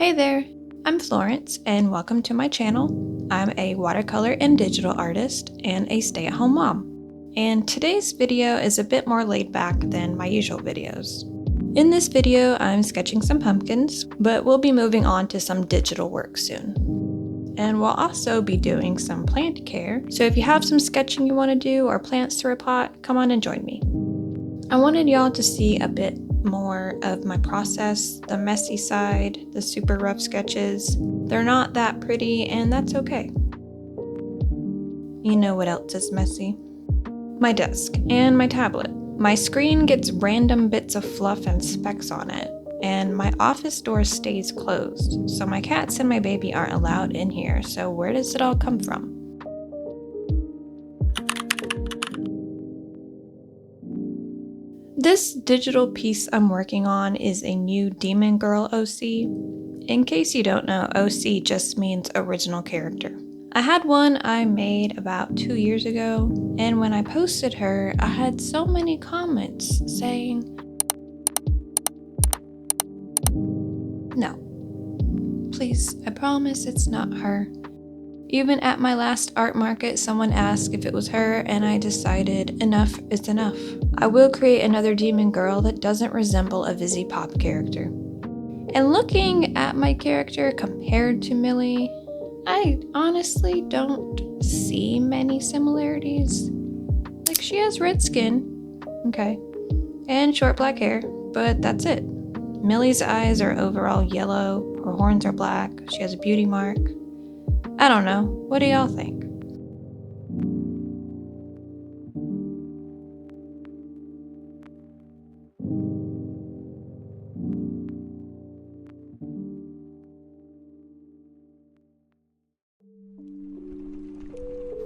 Hey there, I'm Florence and welcome to my channel. I'm a watercolor and digital artist and a stay-at-home mom. And today's video is a bit more laid back than my usual videos. In this video, I'm sketching some pumpkins, but we'll be moving on to some digital work soon. And we'll also be doing some plant care, so if you have some sketching you want to do or plants to repot, come on and join me. I wanted y'all to see a bit more of my process, the messy side, the super rough sketches. They're not that pretty, and that's okay. You know what else is messy? My desk and my tablet. My screen gets random bits of fluff and specks on it, and my office door stays closed, so my cats and my baby aren't allowed in here, so where does it all come from? This digital piece I'm working on is a new Demon Girl OC. In case you don't know, OC just means original character. I had one I made about 2 years ago, and when I posted her, I had so many comments saying, "No, please, I promise it's not her." Even at my last art market, someone asked if it was her, and I decided enough is enough. I will create another demon girl that doesn't resemble a Vizzy Pop character. And looking at my character compared to Millie, I honestly don't see many similarities. Like, she has red skin, okay, and short black hair, but that's it. Millie's eyes are overall yellow, her horns are black, she has a beauty mark. I don't know, what do y'all think?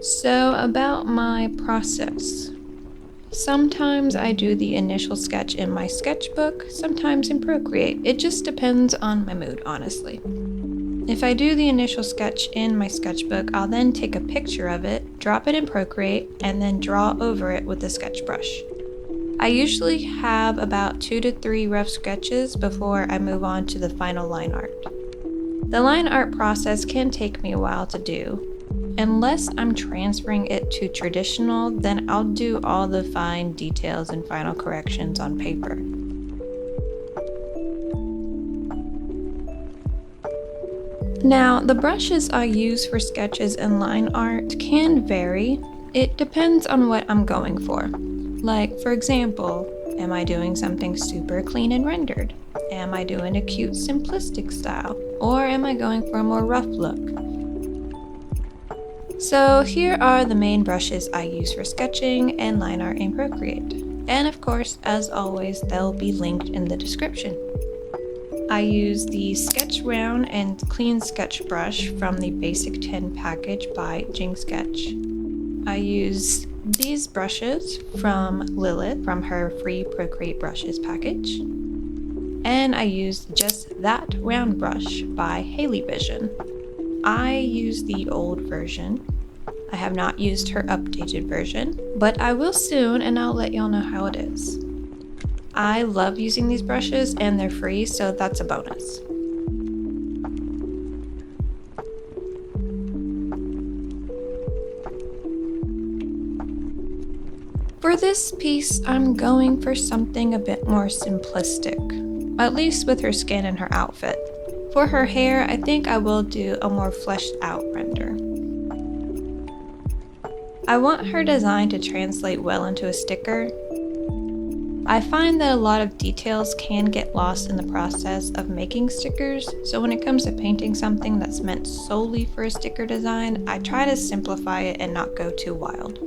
So about my process. Sometimes I do the initial sketch in my sketchbook, sometimes in Procreate. It just depends on my mood, honestly. If I do the initial sketch in my sketchbook, I'll then take a picture of it, drop it in Procreate, and then draw over it with a sketch brush. I usually have about 2 to 3 rough sketches before I move on to the final line art. The line art process can take me a while to do. Unless I'm transferring it to traditional, then I'll do all the fine details and final corrections on paper. Now, the brushes I use for sketches and line art can vary. It depends on what I'm going for. Like, for example, am I doing something super clean and rendered? Am I doing a cute simplistic style? Or am I going for a more rough look? So here are the main brushes I use for sketching and line art in Procreate. And of course, as always, they'll be linked in the description. I use the Sketch Round and Clean Sketch brush from the Basic 10 package by Jingsketch. I use these brushes from Liliyth from her free Procreate brushes package. And I use Just That Round brush by Haley Vision. I use the old version. I have not used her updated version, but I will soon, and I'll let y'all know how it is. I love using these brushes and they're free, so that's a bonus. For this piece, I'm going for something a bit more simplistic, at least with her skin and her outfit. For her hair, I think I will do a more fleshed out render. I want her design to translate well into a sticker. I find that a lot of details can get lost in the process of making stickers, so when it comes to painting something that's meant solely for a sticker design, I try to simplify it and not go too wild.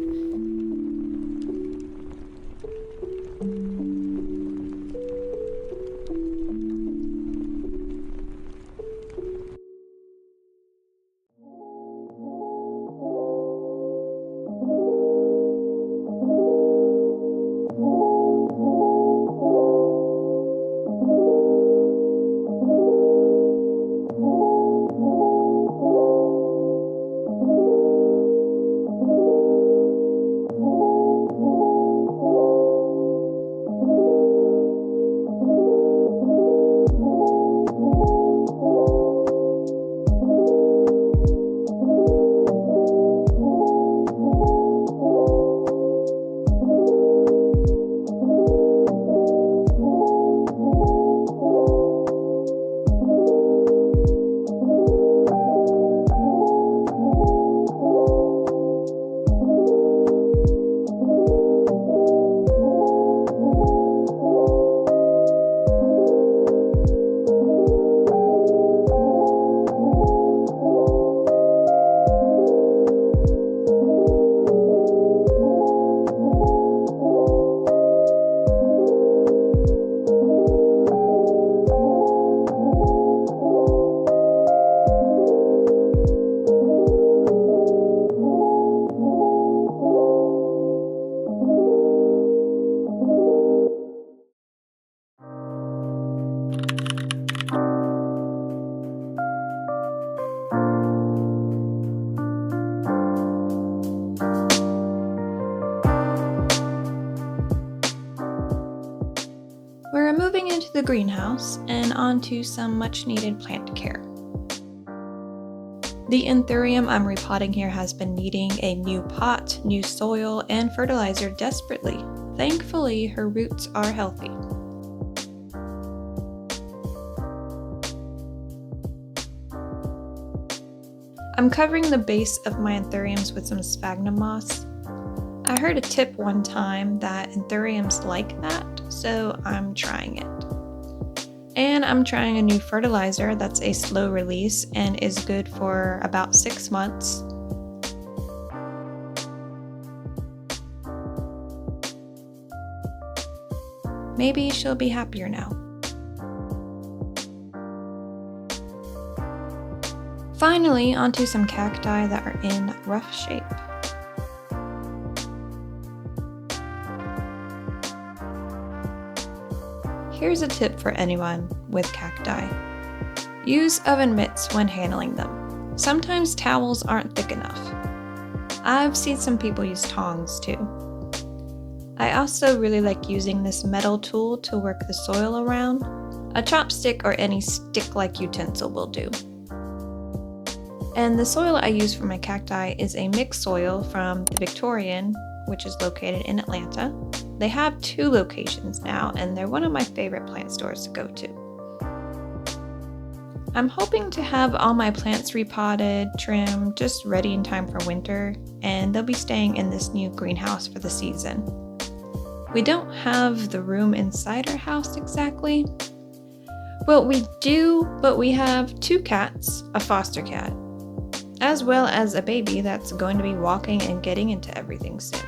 We're moving into the greenhouse and onto some much needed plant care. The anthurium I'm repotting here has been needing a new pot, new soil, and fertilizer desperately. Thankfully, her roots are healthy. I'm covering the base of my anthuriums with some sphagnum moss. I heard a tip one time that anthuriums like that, so I'm trying it. And I'm trying a new fertilizer that's a slow release and is good for about 6 months. Maybe she'll be happier now. Finally, onto some cacti that are in rough shape. Here's a tip for anyone with cacti. Use oven mitts when handling them. Sometimes towels aren't thick enough. I've seen some people use tongs too. I also really like using this metal tool to work the soil around. A chopstick or any stick-like utensil will do. And the soil I use for my cacti is a mixed soil from the Victorian, which is located in Atlanta. They have 2 locations now, and they're one of my favorite plant stores to go to. I'm hoping to have all my plants repotted, trimmed, just ready in time for winter, and they'll be staying in this new greenhouse for the season. We don't have the room inside our house exactly. Well, we do, but we have 2 cats, a foster cat, as well as a baby that's going to be walking and getting into everything soon.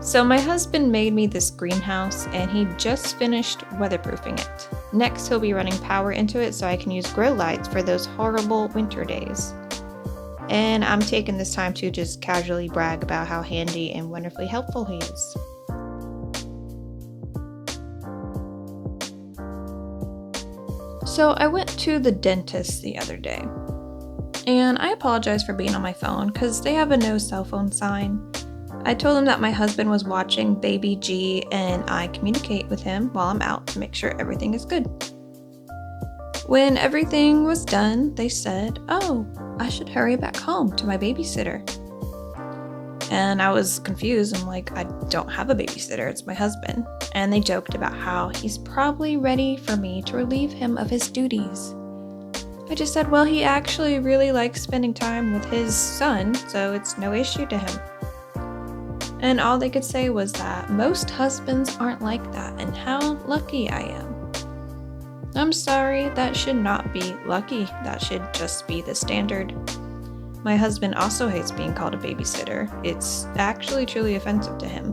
So my husband made me this greenhouse and he just finished weatherproofing it. Next he'll be running power into it so I can use grow lights for those horrible winter days. And I'm taking this time to just casually brag about how handy and wonderfully helpful he is. So I went to the dentist the other day. And I apologize for being on my phone because they have a no cell phone sign. I told them that my husband was watching Baby G and I communicate with him while I'm out to make sure everything is good. When everything was done, they said, "Oh, I should hurry back home to my babysitter." And I was confused. I'm like, I don't have a babysitter, it's my husband. And they joked about how he's probably ready for me to relieve him of his duties. I just said, well, he actually really likes spending time with his son, so it's no issue to him. And all they could say was that most husbands aren't like that and how lucky I am. I'm sorry, that should not be lucky. That should just be the standard. My husband also hates being called a babysitter. It's actually truly offensive to him.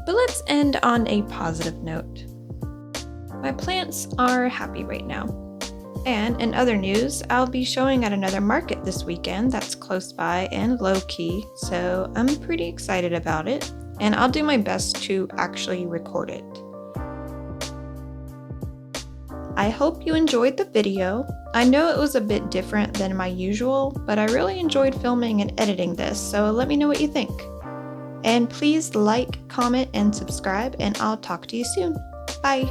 But let's end on a positive note. My plants are happy right now. And in other news, I'll be showing at another market this weekend that's close by and low-key, so I'm pretty excited about it, and I'll do my best to actually record it. I hope you enjoyed the video. I know it was a bit different than my usual, but I really enjoyed filming and editing this, so let me know what you think. And please like, comment, and subscribe, and I'll talk to you soon. Bye!